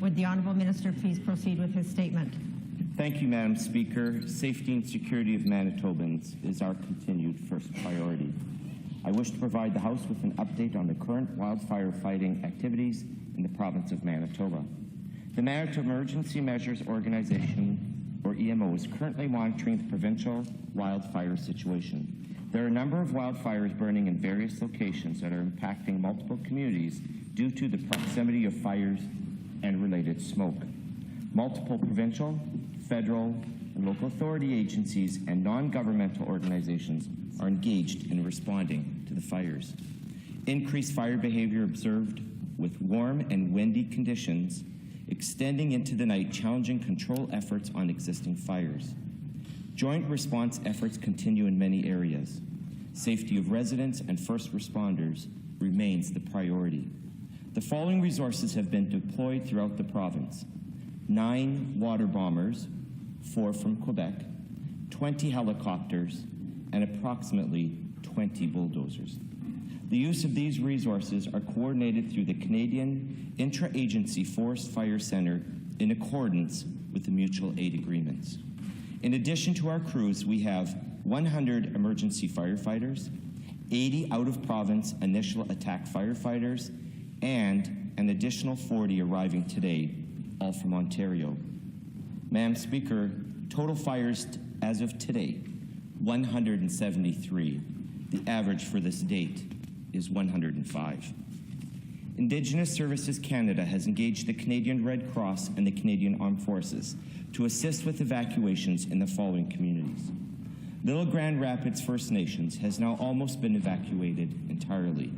Would the Honourable Minister please proceed with his statement? Thank you, Madam Speaker. Safety and security of Manitobans is our continued first priority. I wish to provide the House with an update on the current wildfire fighting activities in the province of Manitoba. The Manitoba Emergency Measures Organization, or EMO, is currently monitoring the provincial wildfire situation. There are a number of wildfires burning in various locations that are impacting multiple communities due to the proximity of fires and related smoke. Multiple provincial, federal, and local authority agencies and non-governmental organizations are engaged in responding to the fires. Increased fire behavior observed with warm and windy conditions extending into the night, challenging control efforts on existing fires. Joint response efforts continue in many areas. Safety of residents and first responders remains the priority. The following resources have been deployed throughout the province: 9 water bombers, 4 from Quebec, 20 helicopters, and approximately 20 bulldozers. The use of these resources are coordinated through the Canadian Intra-Agency Forest Fire Centre in accordance with the mutual aid agreements. In addition to our crews, we have 100 emergency firefighters, 80 out-of-province initial attack firefighters, and an additional 40 arriving today, all from Ontario. Madam Speaker, total fires as of today, 173. The average for this date is 105. Indigenous Services Canada has engaged the Canadian Red Cross and the Canadian Armed Forces to assist with evacuations in the following communities. Little Grand Rapids First Nations has now almost been evacuated entirely.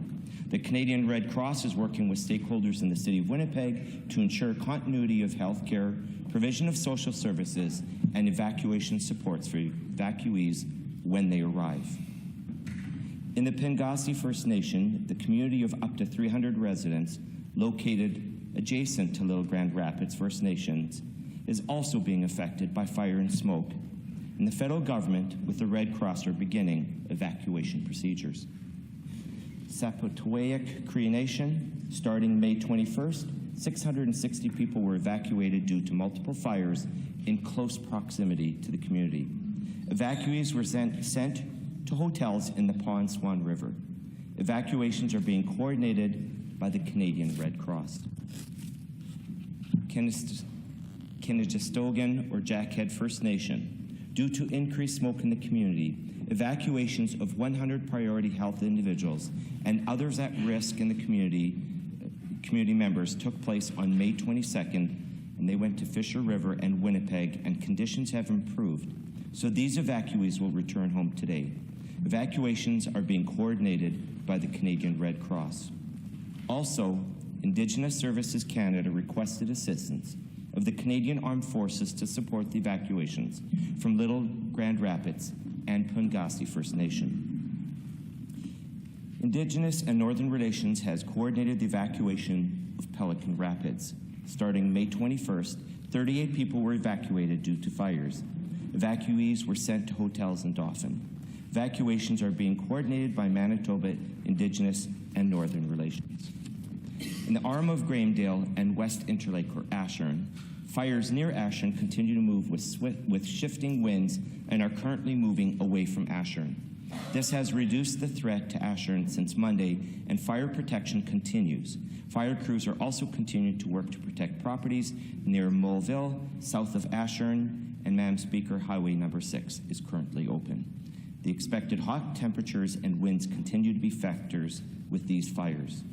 The Canadian Red Cross is working with stakeholders in the City of Winnipeg to ensure continuity of health care, provision of social services, and evacuation supports for evacuees when they arrive. In the Pingasi First Nation, the community of up to 300 residents located adjacent to Little Grand Rapids First Nations is also being affected by fire and smoke, and the federal government with the Red Cross are beginning evacuation procedures. Sapotawaic Cree Nation, starting May 21st, 660 people were evacuated due to multiple fires in close proximity to the community. Evacuees were sent to hotels in the Pond Swan River. Evacuations are being coordinated by the Canadian Red Cross. Kinnegestogan or Jackhead First Nation, due to increased smoke in the community, evacuations of 100 priority health individuals and others at risk in the community members took place on May 22nd, and they went to Fisher River and Winnipeg, and conditions have improved. So these evacuees will return home today. Evacuations are being coordinated by the Canadian Red Cross. Also, Indigenous Services Canada requested assistance of the Canadian Armed Forces to support the evacuations from Little Grand Rapids and Pingasi First Nation. Indigenous and Northern Relations has coordinated the evacuation of Pelican Rapids. Starting May 21st, 38 people were evacuated due to fires. Evacuees were sent to hotels in Dauphin. Evacuations are being coordinated by Manitoba Indigenous and Northern Relations. In the arm of Grahamdale and West Interlake or Ashern, fires near Ashern continue to move with shifting winds and are currently moving away from Ashern. This has reduced the threat to Ashern since Monday, and fire protection continues. Fire crews are also continuing to work to protect properties near Mullville, south of Ashern, and Madam Speaker, Highway number 6 is currently open. The expected hot temperatures and winds continue to be factors with these fires.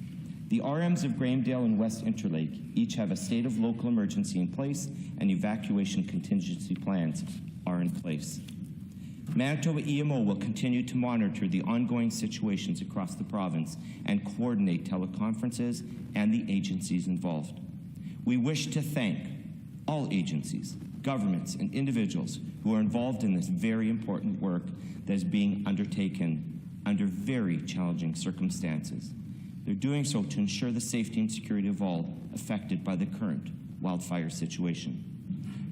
The RMs of Grahamdale and West Interlake each have a state of local emergency in place, and evacuation contingency plans are in place. Manitoba EMO will continue to monitor the ongoing situations across the province and coordinate teleconferences and the agencies involved. We wish to thank all agencies, governments, and individuals who are involved in this very important work that is being undertaken under very challenging circumstances. They're doing so to ensure the safety and security of all affected by the current wildfire situation.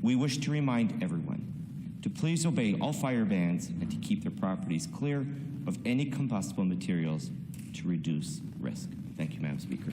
We wish to remind everyone to please obey all fire bans and to keep their properties clear of any combustible materials to reduce risk. Thank you, Madam Speaker.